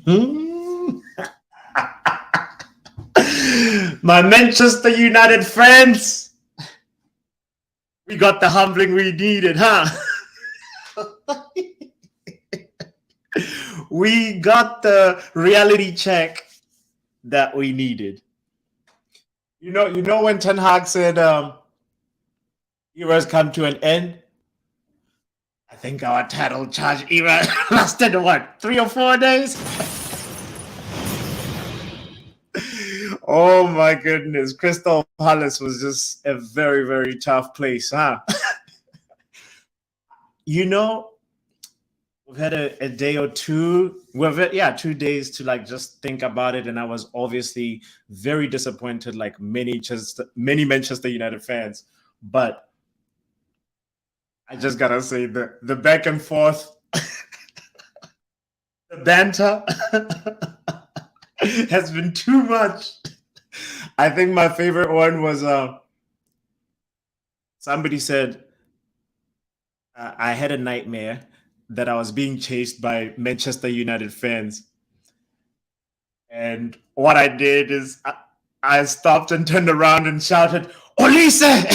Hmm. My Manchester United friends, we got the humbling we needed, huh? We got the reality check that we needed. You know when Ten Hag said eras come to an end. I think our title charge era lasted what 3 or 4 days. Oh my goodness, Crystal Palace was just a very very tough place, huh? you know, we've had a day or two. We've had, yeah, 2 days to like just think about it, and I was obviously very disappointed, like many Manchester United fans. But I just gotta say the back and forth, the banter has been too much. I think my favorite one was somebody said I had a nightmare that I was being chased by Manchester United fans. And what I did is I stopped and turned around and shouted, Olise!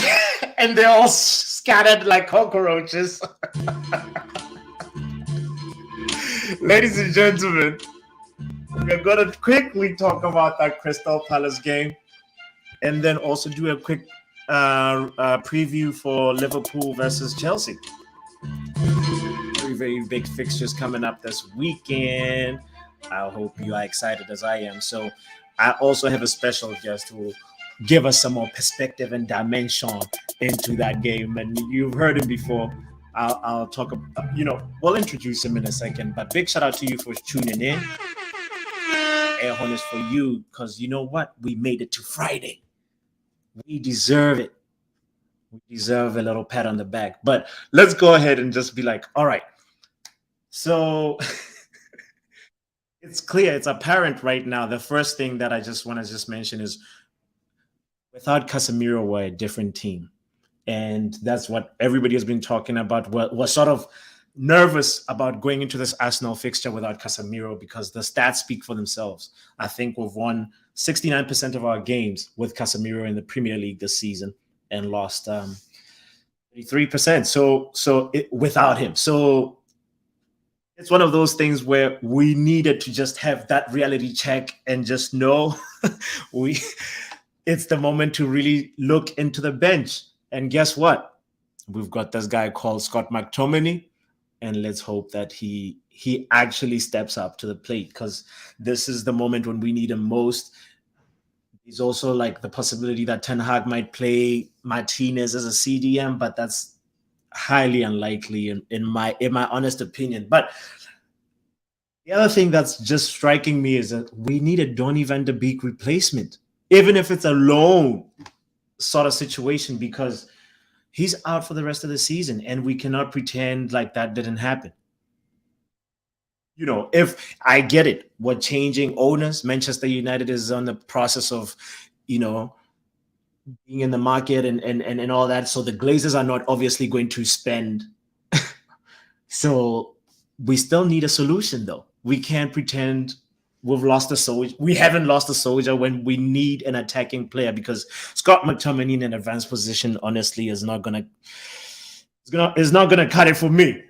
And they all scattered like cockroaches. Ladies and gentlemen, we're going to quickly talk about that Crystal Palace game and then also do a quick preview for Liverpool versus Chelsea. Very, very big fixtures coming up this weekend. I hope you are excited as I am. So I also have a special guest who will give us some more perspective and dimension into that game. And you've heard him before. I'll talk about, we'll introduce him in a second. But big shout out to you for tuning in. Air horn is for you because you know what? We made it to Friday. We deserve it. We deserve a little pat on the back. But let's go ahead and just be like, all right. So it's clear, it's apparent right now. The first thing that I just want to just mention is without Casemiro, we're a different team. And that's what everybody has been talking about. We're sort of nervous about going into this Arsenal fixture without Casemiro because the stats speak for themselves. I think we've won 69% of our games with Casemiro in the Premier League this season and lost 33%. So without him. So it's one of those things where we needed to just have that reality check and just know it's the moment to really look into the bench. And guess what? We've got this guy called Scott McTominay, and let's hope that he actually steps up to the plate because this is the moment when we need him most. There's also like the possibility that Ten Hag might play Martinez as a CDM, but that's highly unlikely in my honest opinion. But the other thing that's just striking me is that we need a Donny van de Beek replacement, even if it's a loan sort of situation, because he's out for the rest of the season and we cannot pretend like that didn't happen. If I get it, we're changing owners. Manchester United is on the process of, being in the market and all that. So the Glazers are not obviously going to spend. So we still need a solution, though. We can't pretend we've lost a soldier. We haven't lost a soldier when we need an attacking player because Scott McTominay in an advanced position, honestly, is not gonna cut it for me.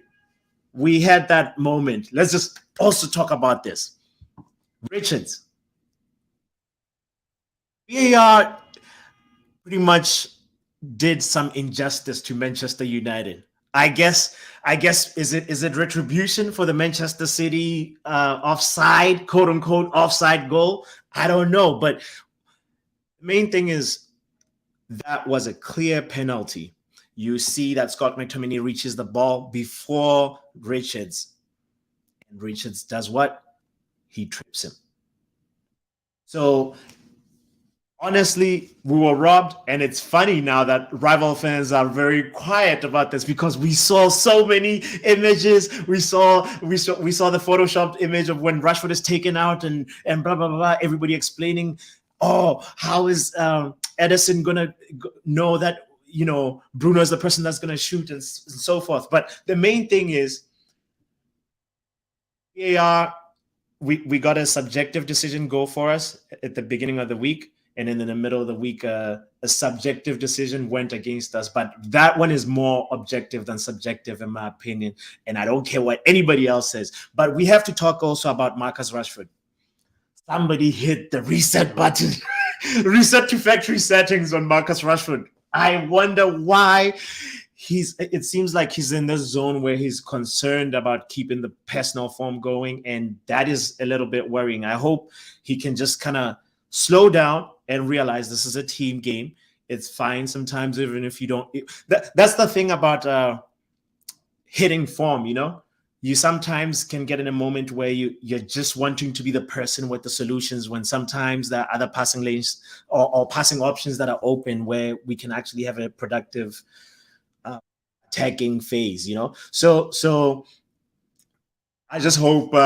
We had that moment. Let's just also talk about this. Richards. VAR pretty much did some injustice to Manchester United. I guess is it retribution for the Manchester City offside, quote unquote offside goal? I don't know, but the main thing is that was a clear penalty. You see that Scott McTominay reaches the ball before Richards, and Richards does what? He trips him. So honestly, we were robbed, and it's funny now that rival fans are very quiet about this because we saw so many images. We saw the photoshopped image of when Rashford is taken out and blah blah blah. Everybody explaining, oh, how is Edison gonna know that Bruno is the person that's gonna shoot and so forth. But the main thing is VAR we got a subjective decision go for us at the beginning of the week, and then in the middle of the week, a subjective decision went against us. But that one is more objective than subjective, in my opinion. And I don't care what anybody else says. But we have to talk also about Marcus Rashford. Somebody hit the reset button, reset to factory settings on Marcus Rashford. I wonder why. It seems like he's in this zone where he's concerned about keeping the personal form going, and that is a little bit worrying. I hope he can just kind of slow down and realize this is a team game. It's fine sometimes, even if you don't. That's the thing about hitting form, you sometimes can get in a moment where you're just wanting to be the person with the solutions, when sometimes there are other passing lanes or passing options that are open where we can actually have a productive attacking phase. So I just hope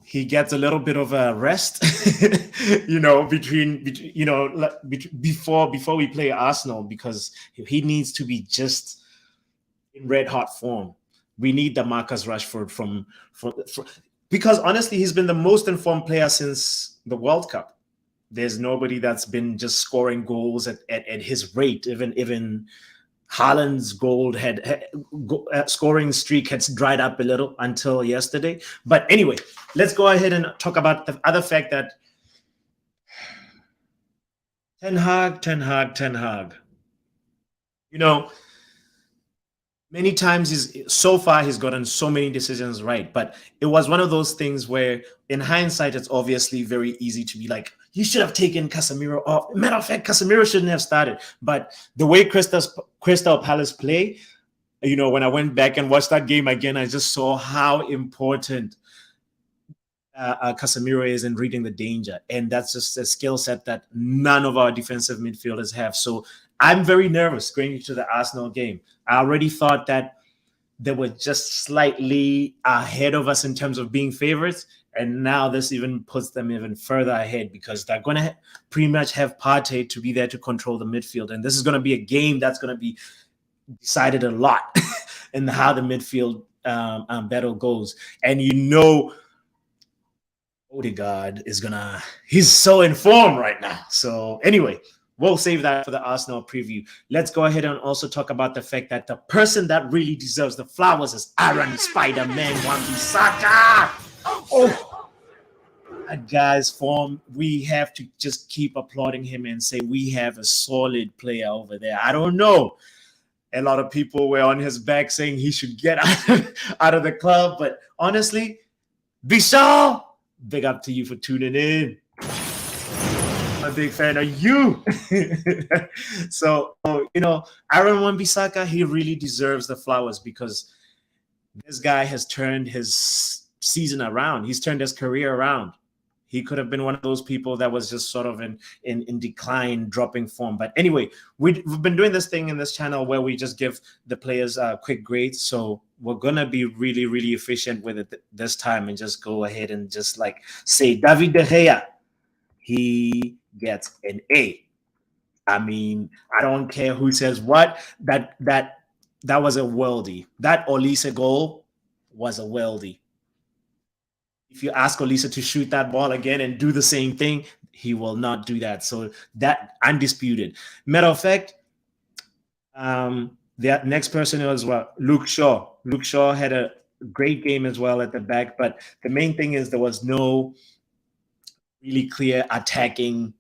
he gets a little bit of a rest, before we play Arsenal, because he needs to be just in red hot form. We need the Marcus Rashford from because honestly, he's been the most informed player since the World Cup. There's nobody that's been just scoring goals at his rate. Even Haaland's scoring streak had dried up a little until yesterday. But anyway, let's go ahead and talk about the other fact that Ten Hag. Many times he's gotten so many decisions right, but it was one of those things where in hindsight, it's obviously very easy to be like, you should have taken Casemiro off. Matter of fact, Casemiro shouldn't have started. But the way Crystal Palace play, when I went back and watched that game again, I just saw how important Casemiro is in reading the danger. And that's just a skill set that none of our defensive midfielders have. So I'm very nervous going into the Arsenal game. I already thought that they were just slightly ahead of us in terms of being favorites. And now this even puts them even further ahead, because they're going to pretty much have Partey to be there to control the midfield. And this is going to be a game that's going to be decided a lot in how the midfield battle goes. And Odegaard he's so informed right now. So anyway, we'll save that for the Arsenal preview. Let's go ahead and also talk about the fact that the person that really deserves the flowers is Aaron Spider-Man Wan-Bissaka. Oh, that guy's form. We have to just keep applauding him and say we have a solid player over there. I don't know. A lot of people were on his back saying he should get out of the club. But honestly, Vishal, big up to you for tuning in. I'm a big fan of you. So, Aaron Wan-Bissaka, he really deserves the flowers, because this guy has turned his season around. He's turned his career around. He could have been one of those people that was just sort of in decline, dropping form. But anyway, we've been doing this thing in this channel where we just give the players quick grades. So we're going to be really, really efficient with it this time and just go ahead and just say David De Gea, he gets an A. I mean, I don't care who says what. That was a worldie. That Olise goal was a worldie. If you ask Olise to shoot that ball again and do the same thing, he will not do that. So that undisputed. Matter of fact, the next person was Luke Shaw. Luke Shaw had a great game as well at the back, but the main thing is there was no really clear attacking.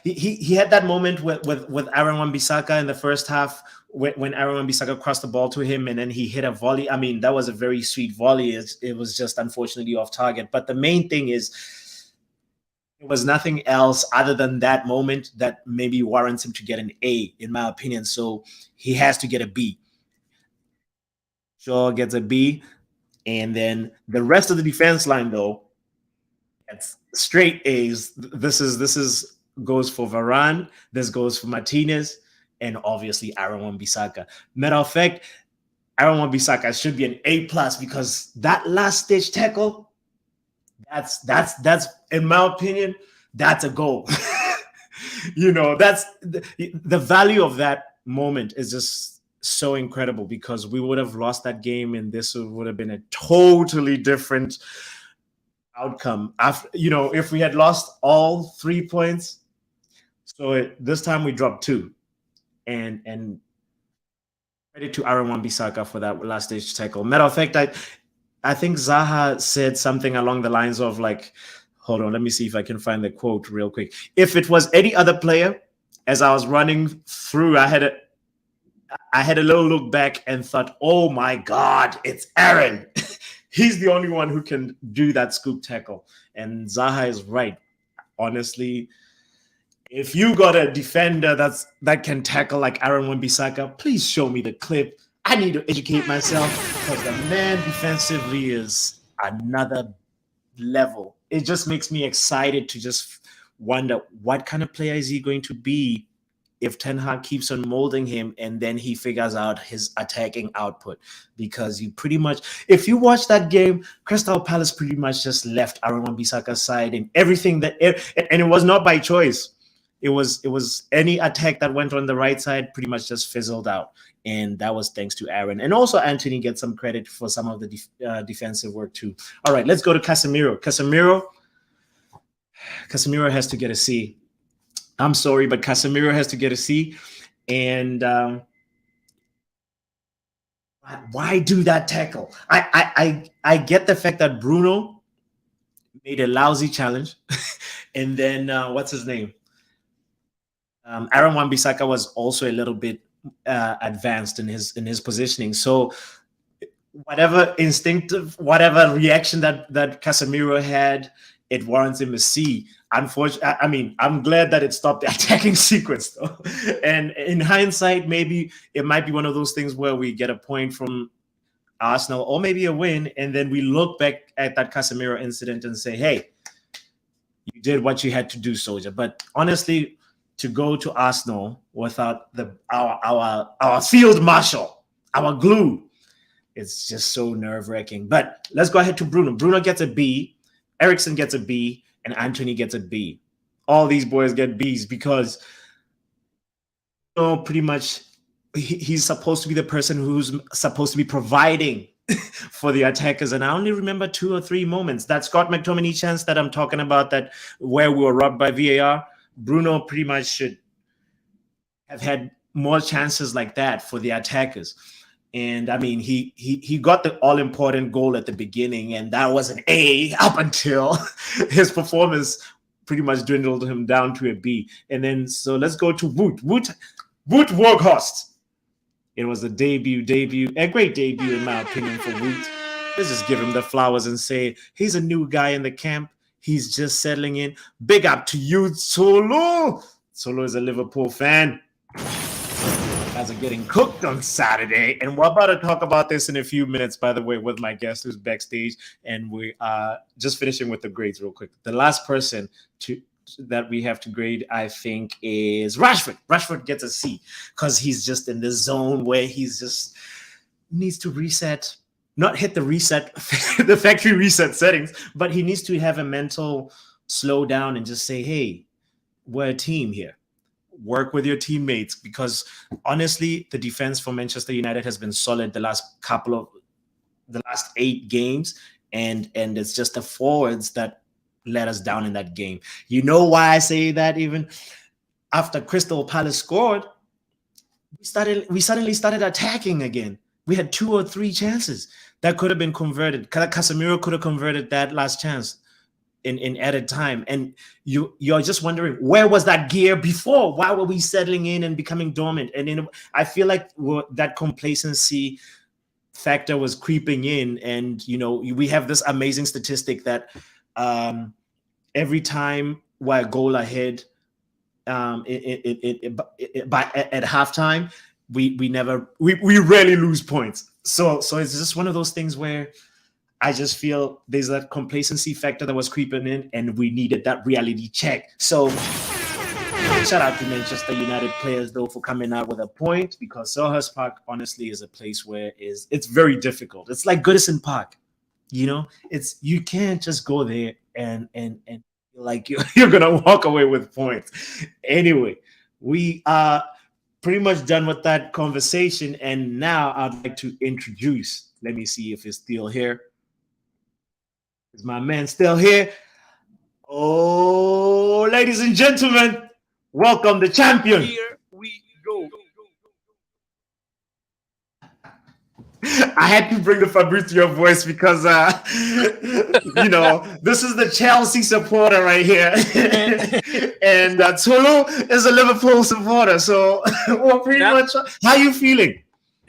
He had that moment with Aaron Wan-Bissaka in the first half when Aaron Wan-Bissaka crossed the ball to him and then he hit a volley. I mean, that was a very sweet volley. It was just unfortunately off target. But the main thing is it was nothing else other than that moment that maybe warrants him to get an A, in my opinion. So he has to get a B. Shaw gets a B. And then the rest of the defense line, though, it's straight A's. This is goes for Varane. This goes for Martinez, and obviously Aaron Wan-Bissaka. Matter of fact, Aaron Wan-Bissaka should be an A+, because that last stage tackle, that's in my opinion, that's a goal. That's the value of that moment is just so incredible because we would have lost that game and this would have been a totally different outcome. After, if we had lost all 3 points, this time we dropped two, and credit to Aaron Wan-Bissaka for that last stage tackle. Matter of fact, I think Zaha said something along the lines of like, hold on, let me see if I can find the quote real quick. If it was any other player, as I was running through, I had a little look back and thought, oh my God, it's Aaron. He's the only one who can do that scoop tackle. And Zaha is right. Honestly, if you got a defender that can tackle like Aaron Wan-Bissaka, please show me the clip. I need to educate myself because the man defensively is another level. It just makes me excited to just wonder what kind of player is he going to be if Ten Hag keeps on molding him and then he figures out his attacking output. Because you pretty much, if you watch that game, Crystal Palace pretty much just left Aaron Wan-Bissaka's side and everything and it was not by choice. It was any attack that went on the right side pretty much just fizzled out. And that was thanks to Aaron. And also Anthony gets some credit for some of the defensive work too. All right, let's go to Casemiro. Casemiro has to get a C. I'm sorry, but Casemiro has to get a C. And why do that tackle? I get the fact that Bruno made a lousy challenge. And then what's his name? Aaron Wan-Bissaka was also a little bit advanced in his positioning. So whatever reaction that Casemiro had, it warrants him a C. Unfortunately, I mean, I'm glad that it stopped the attacking sequence, though. And in hindsight, maybe it might be one of those things where we get a point from Arsenal or maybe a win, and then we look back at that Casemiro incident and say, hey, you did what you had to do, soldier. But honestly, to go to Arsenal without our field marshal, our glue, it's just so nerve-wracking. But let's go ahead to Bruno. Bruno gets a B, Eriksen gets a B, and Anthony gets a B. All these boys get Bs because pretty much he's supposed to be the person who's supposed to be providing for the attackers. And I only remember 2 or 3 moments. That Scott McTominay chance that I'm talking about, that where we were robbed by VAR, Bruno pretty much should have had more chances like that for the attackers. And I mean, he got the all-important goal at the beginning, and that was an A up until his performance pretty much dwindled him down to a B. And then, so let's go to Wout Weghorst. It was a great debut in my opinion for Wout. Let's just give him the flowers and say he's a new guy in the camp. He's just settling in. Big up to you, Solo. Solo is a Liverpool fan. Guys are getting cooked on Saturday, and we're about to talk about this in a few minutes, by the way, with my guest who's backstage, and we are just finishing with the grades real quick. The last person that we have to grade, I think, is Rashford. Rashford gets a C because he's just in this zone where he's just needs to reset, not hit the reset, the factory reset settings, but he needs to have a mental slowdown and just say, hey, we're a team here. Work with your teammates, because honestly, the defense for Manchester United has been solid the last 8 games, and it's just the forwards that let us down in that game. You know why I say that? Even after Crystal Palace scored, we suddenly started attacking again. We had 2 or 3 chances that could have been converted. Casemiro could have converted that last chance in added time, and you're just wondering, where was that gear before? Why were we settling in and becoming dormant? And I feel like that complacency factor was creeping in, and we have this amazing statistic that every time we're a goal ahead at halftime, we rarely lose points. So it's just one of those things where I just feel there's that complacency factor that was creeping in, and we needed that reality check. So shout out to Manchester United players, though, for coming out with a point, because Selhurst Park, honestly, is a place where it's very difficult. It's like Goodison Park, you can't just go there and like you're gonna walk away with points. Anyway, we are pretty much done with that conversation, and now I'd like to introduce. Let me see if it's still here. Is my man still here? Oh, ladies and gentlemen, welcome the champion. Here we go. I had to bring the Fabrizio voice because, this is the Chelsea supporter right here, and Tulu is a Liverpool supporter. So, well, pretty Now, much, how you feeling?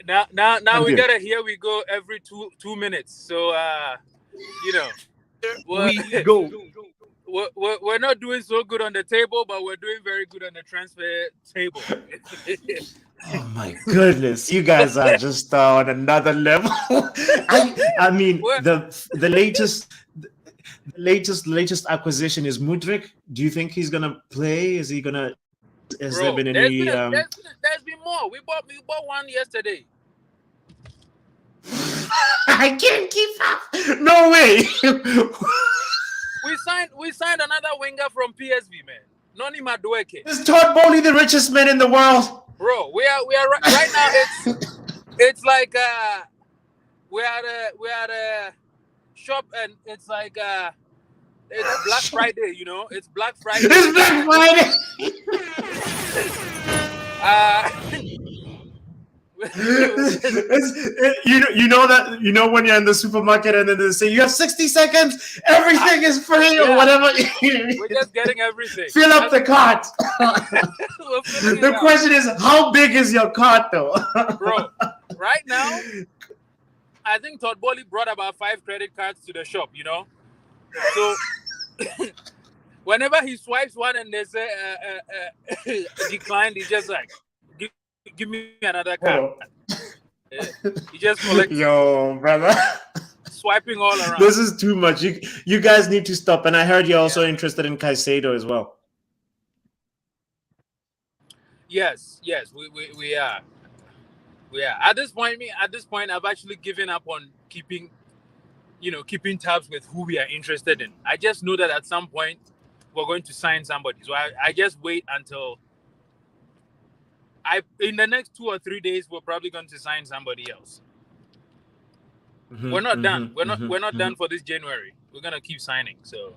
now we Champion. gotta here we go every two minutes. So you know, Here we're, we go. we're not doing so good on the table, but we're doing very good on the transfer table. Oh my goodness, you guys are just on another level. I mean, We're- the latest acquisition is Mudrik. Do you think he's gonna play? Is he gonna? Has there Bro, been there's any? been more. We bought one yesterday. I can't keep up. No way. We signed another winger from PSV, man. Noni Madueke. Is Todd Bowley the richest man in the world? Bro, we are right now. It's like we're at a shop, and it's like it's Black Friday. It's Black Friday. It's Black Friday. When you're in the supermarket and then they say you have 60 seconds, everything is free or Yeah. whatever. We're just getting everything. Fill up the cart. We're filling it The up. question is, how big is your cart though? Bro, right now, I think Todd Bowley brought about 5 credit cards to the shop. So whenever he swipes one and they say declined, he's just like, give me another card. He just collects, Yo, brother. swiping all around. This is too much. You guys need to stop. And I heard you're also interested in Caicedo as well. Yes, we are. We are. At this point, I've actually given up on keeping tabs with who we are interested in. I just know that at some point we're going to sign somebody. So I just wait until in the next 2 or 3 days we're probably going to sign somebody else. We're not done. We're not done for this January. We're gonna keep signing. So,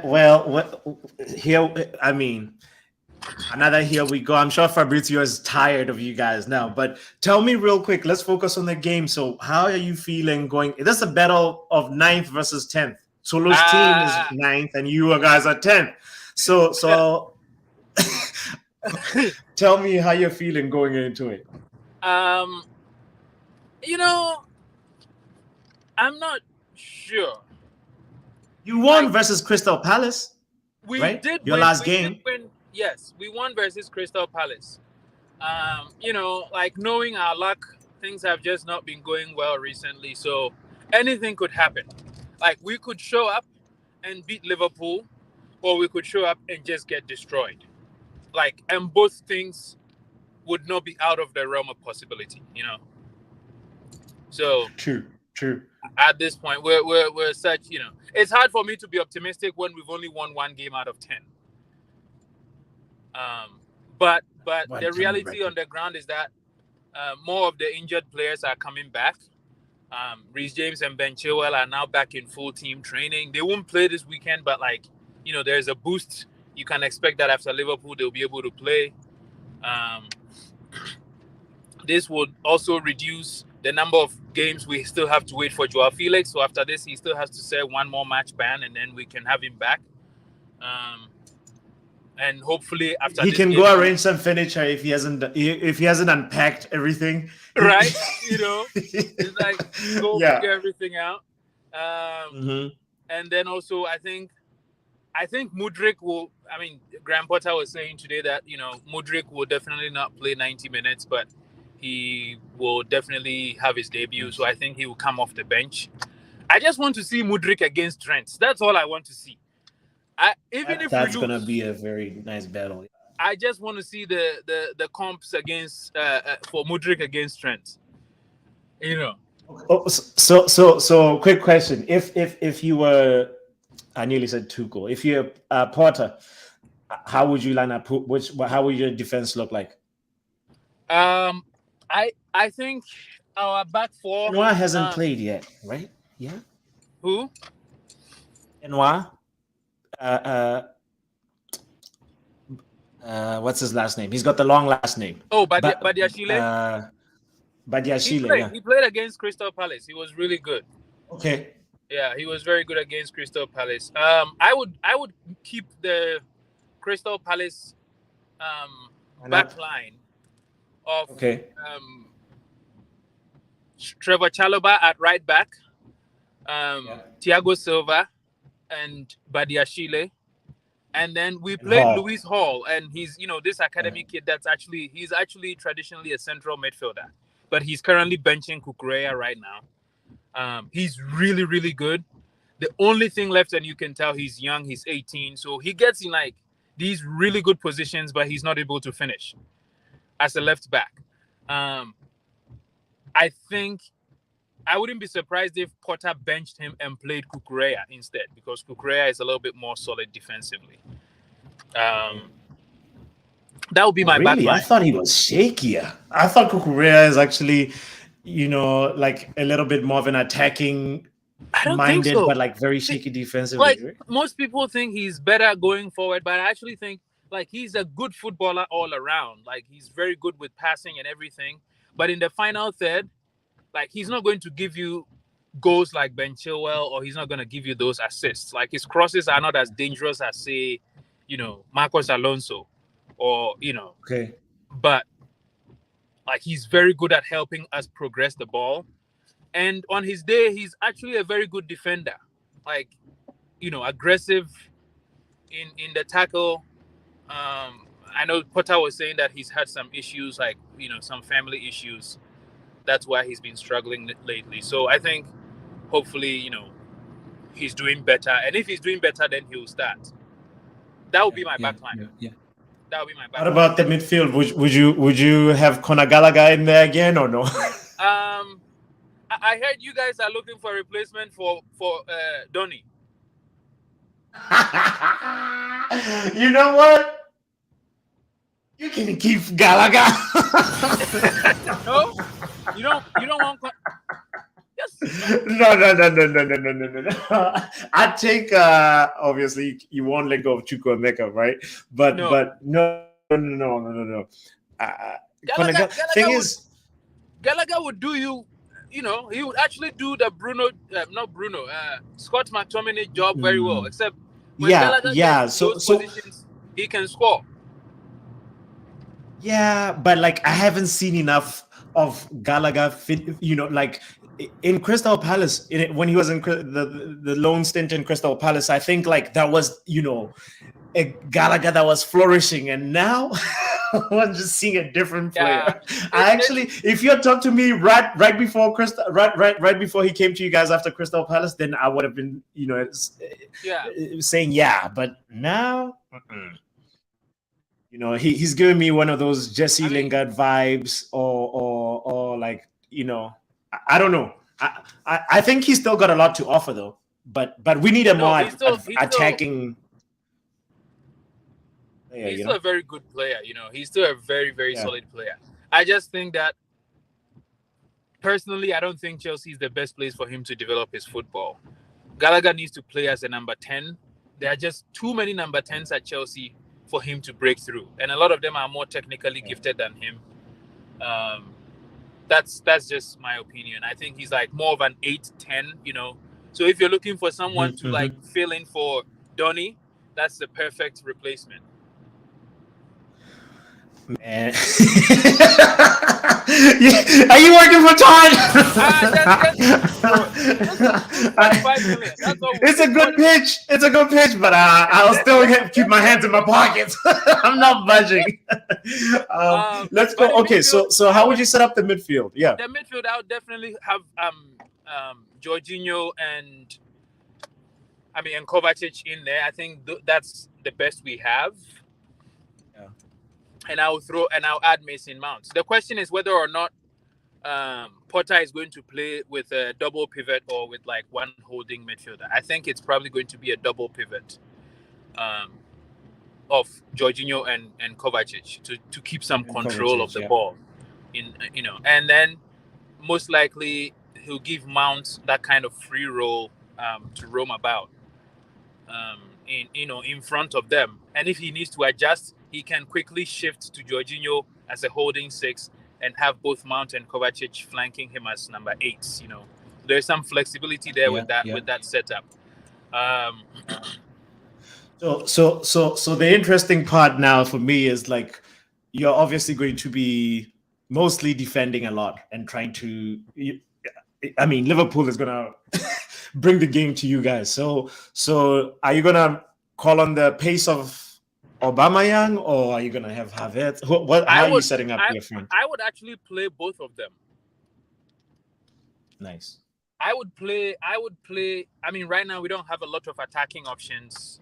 Well, here, I mean, another here we go. I'm sure Fabrizio is tired of you guys now, but tell me real quick. Let's focus on the game. So, how are you feeling going? This is a battle of 9th versus 10th. Solo's team is 9th, and you guys are 10th. So tell me how you're feeling going into it. I'm not sure. You won versus Crystal Palace. We right? did Your win, last we game. Did win. Yes, we won versus Crystal Palace. Like knowing our luck, things have just not been going well recently. So anything could happen. Like we could show up and beat Liverpool, or we could show up and just get destroyed. And both things would not be out of the realm of possibility. So True. at this point, we're such. It's hard for me to be optimistic when we've only won 1 game out of 10. But the reality on the ground is that more of the injured players are coming back. Reece James and Ben Chilwell are now back in full team training. They won't play this weekend, but there's a boost. You can expect that after Liverpool, they'll be able to play. This would also reduce the number of games we still have to wait for Joao Felix. So after this, he still has to serve 1 more match ban, and then we can have him back. And hopefully after he this can game, go arrange some furniture if he hasn't unpacked everything. right? It's like go figure everything out. And then also I think Mudrik will. I mean, Graham Potter was saying today that Mudrik will definitely not play 90 minutes, but he will definitely have his debut. So I think he will come off the bench. I just want to see Mudrik against Trent. That's all I want to see. That's gonna be a very nice battle. I just want to see the comps against for Mudrik against Trent. Oh, so quick question: If you were, I nearly said Tuchel. If you're Potter, how would you line up? How would your defense look like? I think our back four. Noah hasn't played yet, right? Yeah. Who? Noah. What's his last name? He's got the long last name. Oh, Badiashile. Badiashile. Yeah. He played against Crystal Palace. He was really good. Okay. Yeah, he was very good against Crystal Palace. I would keep the Crystal Palace back line of Trevor Chalobah at right back, Thiago Silva and Badiashile. And then we played Lewis Hall, and he's this academy kid he's actually traditionally a central midfielder, but he's currently benching Kukurea right now. He's really, really good. The only thing left, and you can tell he's young, he's 18, so he gets in like these really good positions, but he's not able to finish as a left back. I think I wouldn't be surprised if Potter benched him and played Kukurea instead, because Kukurea is a little bit more solid defensively. That would be my back line. I thought he was shakier. I thought Kukurea is actually, like a little bit more of an attacking minded, but like very shaky defensively. Like most people think he's better going forward, but I actually think like he's a good footballer all around. Like he's very good with passing and everything. But in the final third, like he's not going to give you goals like Ben Chilwell, or he's not going to give you those assists. Like his crosses are not as dangerous as, say, Marcos Alonso, or Okay. But like he's very good at helping us progress the ball. And on his day, he's actually a very good defender. Like, aggressive in the tackle. I know Potter was saying that he's had some issues, like, some family issues. That's why he's been struggling lately. So I think hopefully, he's doing better. And if he's doing better, then he'll start. That would be my back line. Yeah. That would be my back line. What about the midfield? Would you have Conor Gallagher in there again or no? I heard you guys are looking for a replacement for Donny. You know what? You can keep Gallagher. No, you don't want. Yes. No. I think obviously you won't let go of Chukwuemeka, right? But no. Gallagher would do you. He would actually do the Scott McTominay job very well. Except when Gallagher gets those positions, he can score. Yeah, but like I haven't seen enough of Gallagher like in Crystal Palace when he was in the loan stint in Crystal Palace. I think like that was a Gallagher that was flourishing, and now I'm just seeing a different player. If you had talked to me right before right before he came to you guys after Crystal Palace, then I would have been saying but now. He's giving me one of those Jesse Lingard vibes, or like I don't know. I think he's still got a lot to offer though, but we need a more attacking. He's still a very good player. He's still a very, very solid player. I just think that personally, I don't think Chelsea is the best place for him to develop his football. Gallagher needs to play as a number 10. There are just too many number 10s at Chelsea for him to break through, and a lot of them are more technically gifted than him. That's just my opinion. I think he's like more of an 8-10, So if you're looking for someone to like fill in for Donny, that's the perfect replacement. Man. Are you working for Todd? It's a good pitch. It's a good pitch, but I'll still keep my hands in my pockets. I'm not budging. Let's go. Okay, midfield, so how would you set up the midfield? Yeah, the midfield, I would definitely have Jorginho and Kovacic in there. I think that's the best we have. Yeah. And I'll add Mason Mount. The question is whether or not Potter is going to play with a double pivot or with like one holding midfielder. I think it's probably going to be a double pivot. of Jorginho and Kovacic to keep some And control of Kovacic, the yeah. ball, and then most likely he'll give Mount that kind of free role to roam about in front of them. And if he needs to adjust, he can quickly shift to Jorginho as a holding six and have both Mount and Kovacic flanking him as number 8. There's some flexibility there with that setup. So the interesting part now for me is like you're obviously going to be mostly defending a lot and trying to. I mean, Liverpool is gonna bring the game to you guys. So are you gonna call on the pace of Aubameyang, or are you gonna have Havertz? How are you setting up your front? I would actually play both of them. Nice. I would play. I mean, right now we don't have a lot of attacking options.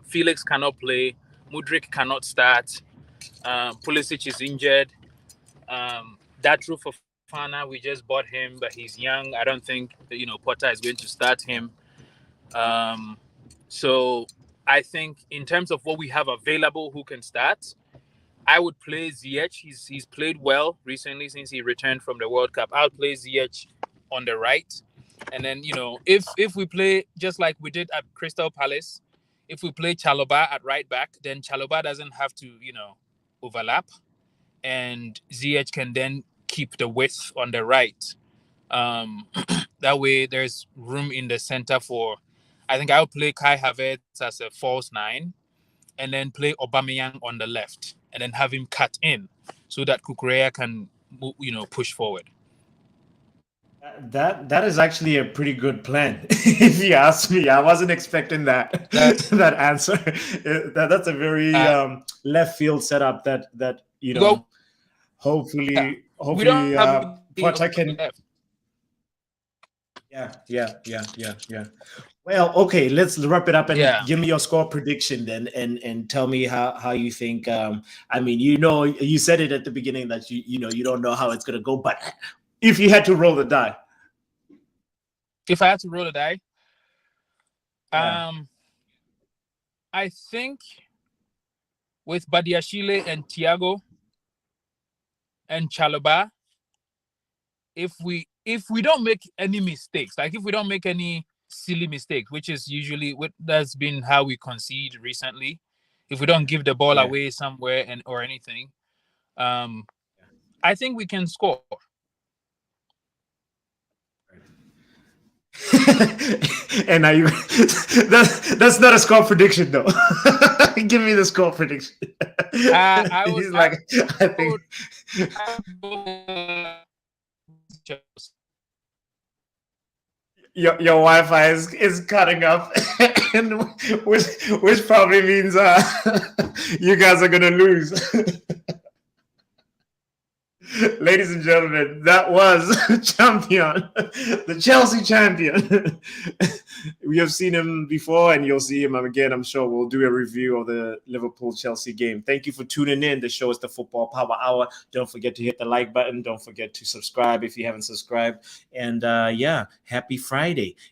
Felix cannot play. Mudryk cannot start. Pulisic is injured. Datro Fofana, we just bought him, but he's young. I don't think Potter is going to start him. So I think in terms of what we have available, who can start, I would play Ziyech. He's played well recently since he returned from the World Cup. I'll play Ziyech on the right. And then, if we play just like we did at Crystal Palace, if we play Chalobah at right back, then Chalobah doesn't have to, overlap. And Ziyech can then keep the width on the right. That way there's room in the center for, I think I'll play Kai Havertz as a false 9 and then play Aubameyang on the left and then have him cut in so that Kukurea can, push forward. That is actually a pretty good plan. If you ask me, I wasn't expecting that answer. That's a very left field setup. That hopefully Potter can. Yeah. Well, okay, let's wrap it up and give me your score prediction then, and tell me how you think. I mean, you said it at the beginning that you don't know how it's gonna go, but if you had to roll the die. If I had to roll the die, I think with Badiashile and Thiago and Chalobah, if we don't make any mistakes, like if we don't make any silly mistakes, which is usually that's been how we concede recently, if we don't give the ball away somewhere or anything, I think we can score. And are you? That's not a score prediction, though. Give me the score prediction. I think. Your Wi-Fi is cutting up, and which probably means you guys are gonna lose. Ladies and gentlemen, that was champion, the Chelsea champion. We have seen him before, and you'll see him again. I'm sure we'll do a review of the Liverpool-Chelsea game. Thank you for tuning in. The show is the Football Power Hour. Don't forget to hit the like button. Don't forget to subscribe if you haven't subscribed. And happy Friday.